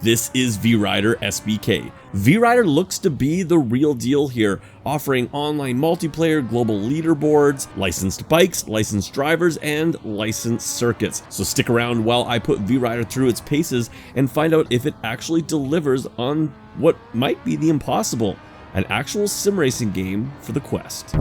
This is VRider SBK. VRider looks to be the real deal here, offering online multiplayer, global leaderboards, licensed bikes, licensed drivers, and licensed circuits. So stick around while I put VRider through its paces and find out if it actually delivers on what might be the impossible, an actual sim racing game for the Quest.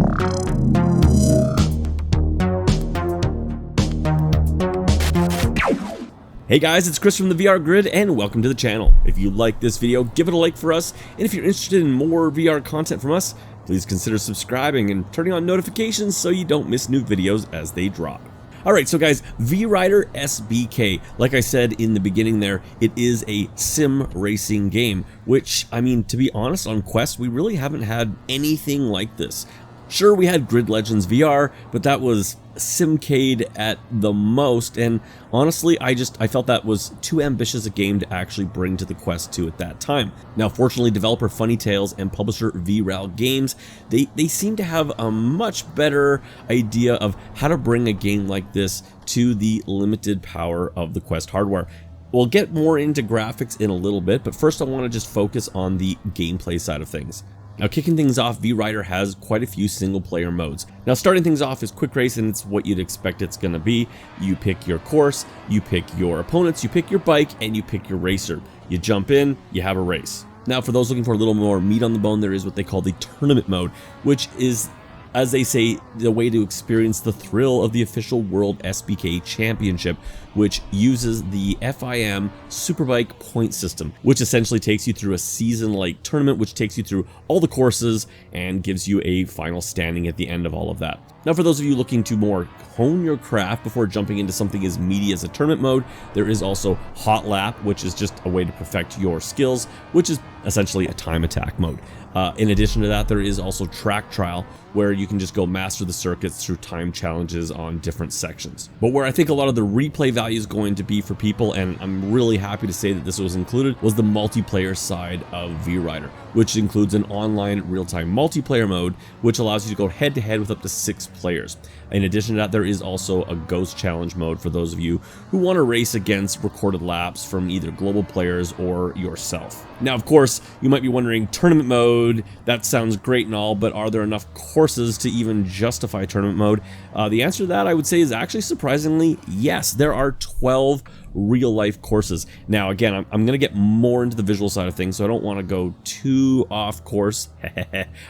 Hey guys, it's Chris from the VR Grid and welcome to the channel. If you like this video, give it a like for us, and if you're interested in more VR content from us, please consider subscribing and turning on notifications so you don't miss new videos as they drop. Alright, so guys, VRider SBK, like I said in the beginning there, it is a sim racing game, which, I mean, to be honest, on Quest, we really haven't had anything like this. Sure, we had Grid Legends VR, but that was Simcade at the most, and honestly, I felt that was too ambitious a game to actually bring to the Quest 2 at that time. Now, fortunately, developer Funny Tales and publisher VRider Games, they seem to have a much better idea of how to bring a game like this to the limited power of the Quest hardware. We'll get more into graphics in a little bit, but first I want to just focus on the gameplay side of things. Now, kicking things off, VRider has quite a few single-player modes. Now, starting things off is quick race, and it's what you'd expect it's going to be. You pick your course, you pick your opponents, you pick your bike, and you pick your racer. You jump in, you have a race. Now, for those looking for a little more meat on the bone, there is what they call the tournament mode, which is, as they say, the way to experience the thrill of the official World SBK Championship, which uses the FIM Superbike point system, which essentially takes you through a season-like tournament, which takes you through all the courses and gives you a final standing at the end of all of that. Now, for those of you looking to more hone your craft before jumping into something as meaty as a tournament mode, there is also Hot Lap, which is just a way to perfect your skills, which is essentially a time attack mode. In addition to that, there is also Track Trial, where you can just go master the circuits through time challenges on different sections. But where I think a lot of the replay value is going to be for people, and I'm really happy to say that this was included, was the multiplayer side of VRider, which includes an online real-time multiplayer mode, which allows you to go head-to-head with up to 6 players. In addition to that, there is also a Ghost Challenge mode for those of you who want to race against recorded laps from either global players or yourself. Now, of course, you might be wondering, tournament mode, that sounds great and all, but are there enough courses to even justify tournament mode? The answer to that, I would say, is actually surprisingly yes. There are 12 real-life courses. Now, again, I'm going to get more into the visual side of things, so I don't want to go too off course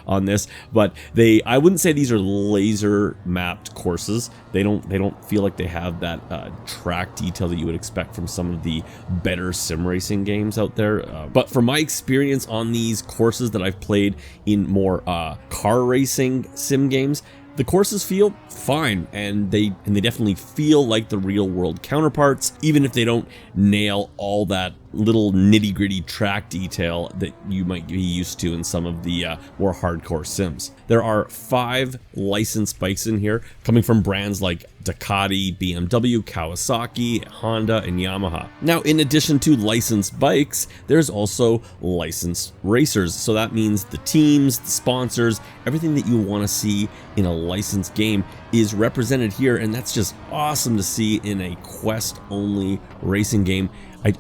on this, but I wouldn't say these are laser-mapped courses. They don't feel like they have that track detail that you would expect from some of the better sim racing games out there. But from my experience on these courses that I've played in more car racing sim games, the courses feel fine, and they definitely feel like the real world counterparts, even if they don't nail all that little nitty-gritty track detail that you might be used to in some of the more hardcore sims. There are 5 licensed bikes in here, coming from brands like Ducati, BMW, Kawasaki, Honda, and Yamaha. Now, in addition to licensed bikes, there's also licensed racers. So that means the teams, the sponsors, everything that you want to see in a licensed game is represented here, and that's just awesome to see in a Quest-only racing game.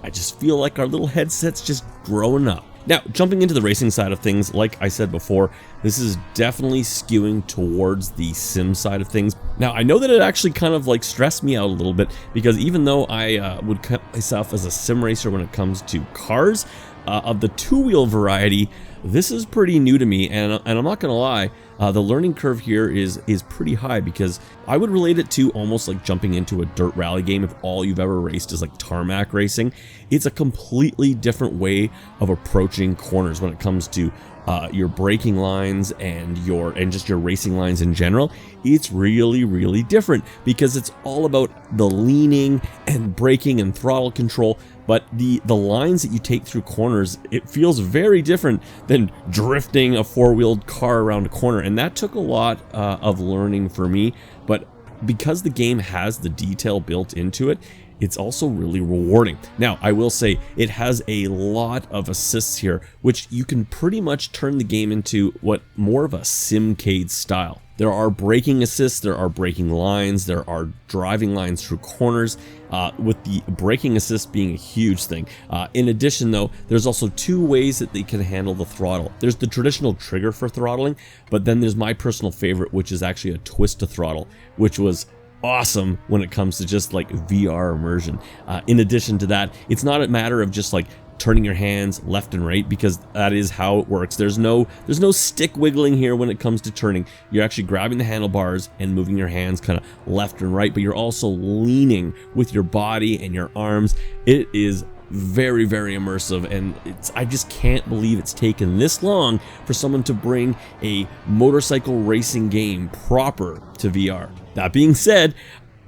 I just feel like our little headset's just growing up. Now, jumping into the racing side of things, like I said before, this is definitely skewing towards the sim side of things. Now, I know that it actually kind of like stressed me out a little bit, because even though I would count myself as a sim racer when it comes to cars, of the two-wheel variety, this is pretty new to me, and I'm not gonna lie, the learning curve here is pretty high, because I would relate it to almost like jumping into a dirt rally game if all you've ever raced is like tarmac racing. It's a completely different way of approaching corners when it comes to your braking lines and just your racing lines in general. It's really different, because it's all about the leaning and braking and throttle control. But the lines that you take through corners, it feels very different than drifting a four-wheeled car around a corner. And that took a lot of learning for me. But because the game has the detail built into it, it's also really rewarding. Now, I will say it has a lot of assists here, which you can pretty much turn the game into what more of a Simcade style. There are braking assists, there are braking lines, there are driving lines through corners, with the braking assist being a huge thing. In addition though, there's also two ways that they can handle the throttle. There's the traditional trigger for throttling, but then there's my personal favorite, which is actually a twist to throttle, which was awesome when it comes to just like VR immersion. In addition to that, it's not a matter of just like turning your hands left and right, because that is how it works. There's no stick wiggling here when it comes to turning. You're actually grabbing the handlebars and moving your hands kind of left and right, but you're also leaning with your body and your arms. It is very, very immersive, and I just can't believe it's taken this long for someone to bring a motorcycle racing game proper to VR. That being said,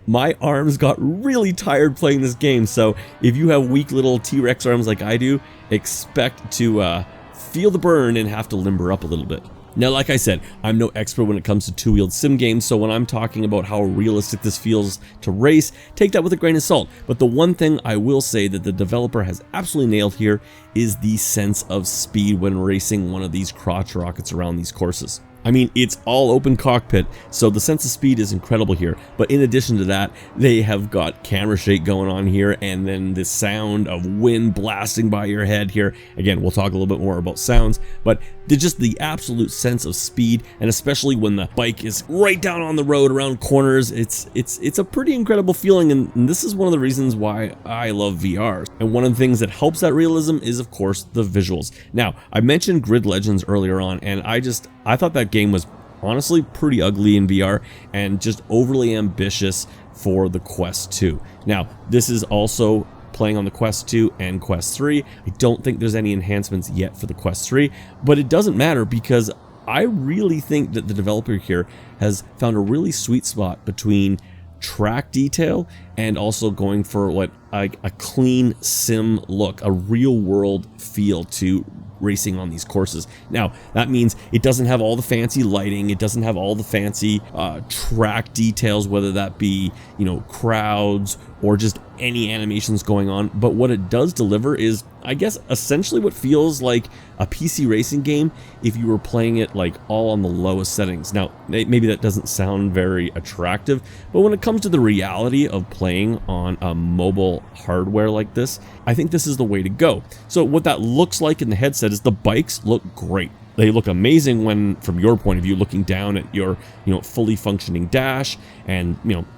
my arms got really tired playing this game, so if you have weak little T-Rex arms like I do, expect to feel the burn and have to limber up a little bit. Now, like I said, I'm no expert when it comes to two-wheeled sim games, so when I'm talking about how realistic this feels to race, take that with a grain of salt. But the one thing I will say that the developer has absolutely nailed here is the sense of speed when racing one of these crotch rockets around these courses. I mean, it's all open cockpit, so the sense of speed is incredible here. But in addition to that, they have got camera shake going on here, and then the sound of wind blasting by your head here. Again, we'll talk a little bit more about sounds, but just the absolute sense of speed, and especially when the bike is right down on the road around corners, it's a pretty incredible feeling, and this is one of the reasons why I love VR. And one of the things that helps that realism is, of course, the visuals. Now, I mentioned Grid Legends earlier on, and I thought that game was honestly pretty ugly in VR and just overly ambitious for the Quest 2. Now, this is also playing on the Quest 2 and Quest 3. I don't think there's any enhancements yet for the Quest 3, but it doesn't matter because I really think that the developer here has found a really sweet spot between track detail and also going for what a clean sim look, a real world feel to racing on these courses. Now, that means it doesn't have all the fancy lighting, it doesn't have all the fancy track details, whether that be, you know, crowds or just any animations going on, but what it does deliver is, I guess, essentially what feels like a PC racing game if you were playing it like all on the lowest settings. Now, maybe that doesn't sound very attractive, but when it comes to the reality of playing on a mobile hardware like this, I think this is the way to go. So what that looks like in the headset is the bikes look great. They look amazing when, from your point of view, looking down at your, fully functioning dash, and,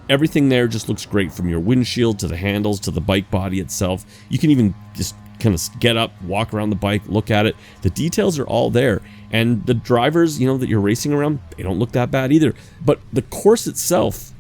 everything there just looks great, from your windshield to the handles to the bike body itself. You can even just kind of get up, walk around the bike, look at it. The details are all there, and the drivers, that you're racing around, they don't look that bad either. But the course itself,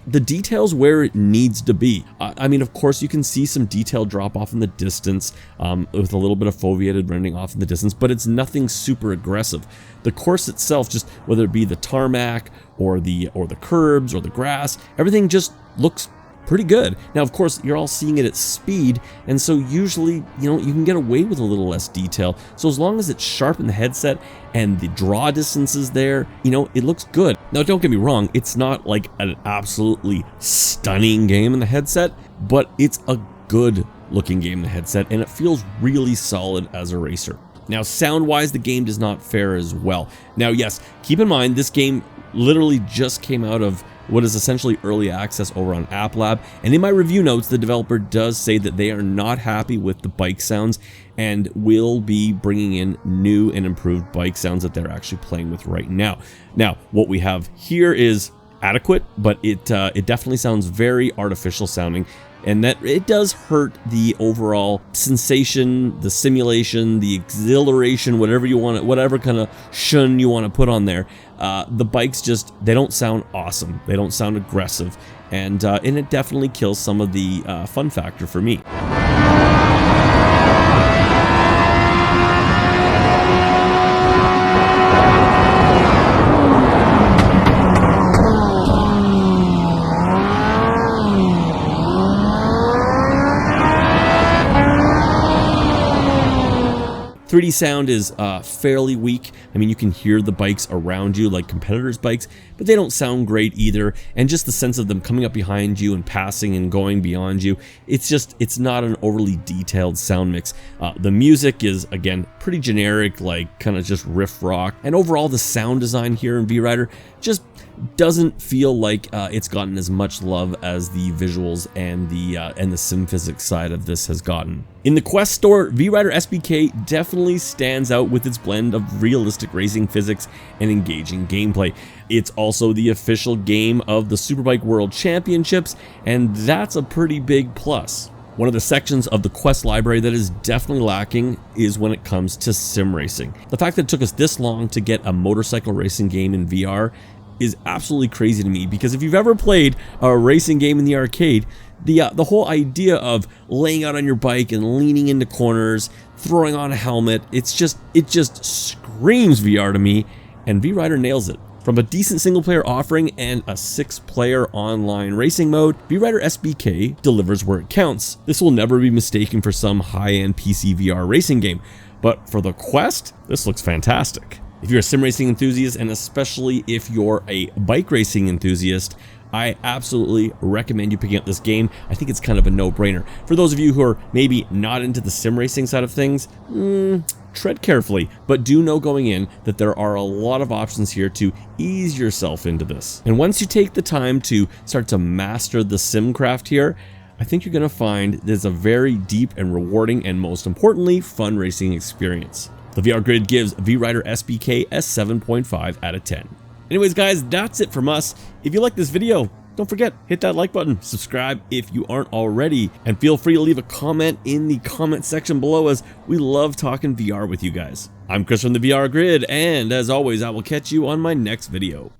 the details where it needs to be. I mean, of course, you can see some detail drop off in the distance with a little bit of foveated rendering off in the distance, but it's nothing super aggressive. The course itself, just whether it be the tarmac or the curbs or the grass, everything just looks pretty good. Now, of course, you're all seeing it at speed, and so usually, you can get away with a little less detail. So as long as it's sharp in the headset and the draw distance is there, it looks good. Now, don't get me wrong, it's not like an absolutely stunning game in the headset, but it's a good looking game in the headset, and it feels really solid as a racer. Now, sound-wise, the game does not fare as well. Now, yes, keep in mind, this game literally just came out of what is essentially early access over on App Lab, and in my review notes, the developer does say that they are not happy with the bike sounds and will be bringing in new and improved bike sounds that they're actually playing with right now. Now, what we have here is adequate, but it definitely sounds very artificial sounding, and that it does hurt the overall sensation, the simulation, the exhilaration, whatever you want, whatever kind of shun you want to put on there. The bikes they don't sound awesome. They don't sound aggressive, and it definitely kills some of the fun factor for me. 3D sound is fairly weak. I mean, you can hear the bikes around you like competitors' bikes, but they don't sound great either. And just the sense of them coming up behind you and passing and going beyond you, it's not an overly detailed sound mix. The music is, again, pretty generic, like kind of just riff rock. And overall, the sound design here in VRider just doesn't feel like it's gotten as much love as the visuals and the sim physics side of this has gotten. In the Quest store, VRider SBK definitely stands out with its blend of realistic racing physics and engaging gameplay. It's also the official game of the Superbike World Championships, and that's a pretty big plus. One of the sections of the Quest library that is definitely lacking is when it comes to sim racing. The fact that it took us this long to get a motorcycle racing game in VR is absolutely crazy to me, because if you've ever played a racing game in the arcade, the whole idea of laying out on your bike and leaning into corners, throwing on a helmet, it just screams VR to me, and VRider nails it. From a decent single player offering and a 6-player online racing mode, VRider SBK delivers where it counts. This will never be mistaken for some high-end PC VR racing game, but for the Quest, this looks fantastic. If you're a sim racing enthusiast, and especially if you're a bike racing enthusiast, I absolutely recommend you picking up this game. I think it's kind of a no-brainer. For those of you who are maybe not into the sim racing side of things, tread carefully, but do know going in that there are a lot of options here to ease yourself into this. And once you take the time to start to master the sim craft here, I think you're going to find there's a very deep and rewarding, and most importantly, fun racing experience. The VR Grid gives VRider SBK a 7.5 out of 10. Anyways, guys, that's it from us. If you like this video, don't forget, hit that like button, subscribe if you aren't already, and feel free to leave a comment in the comment section below, as we love talking VR with you guys. I'm Chris from the VR Grid, and as always, I will catch you on my next video.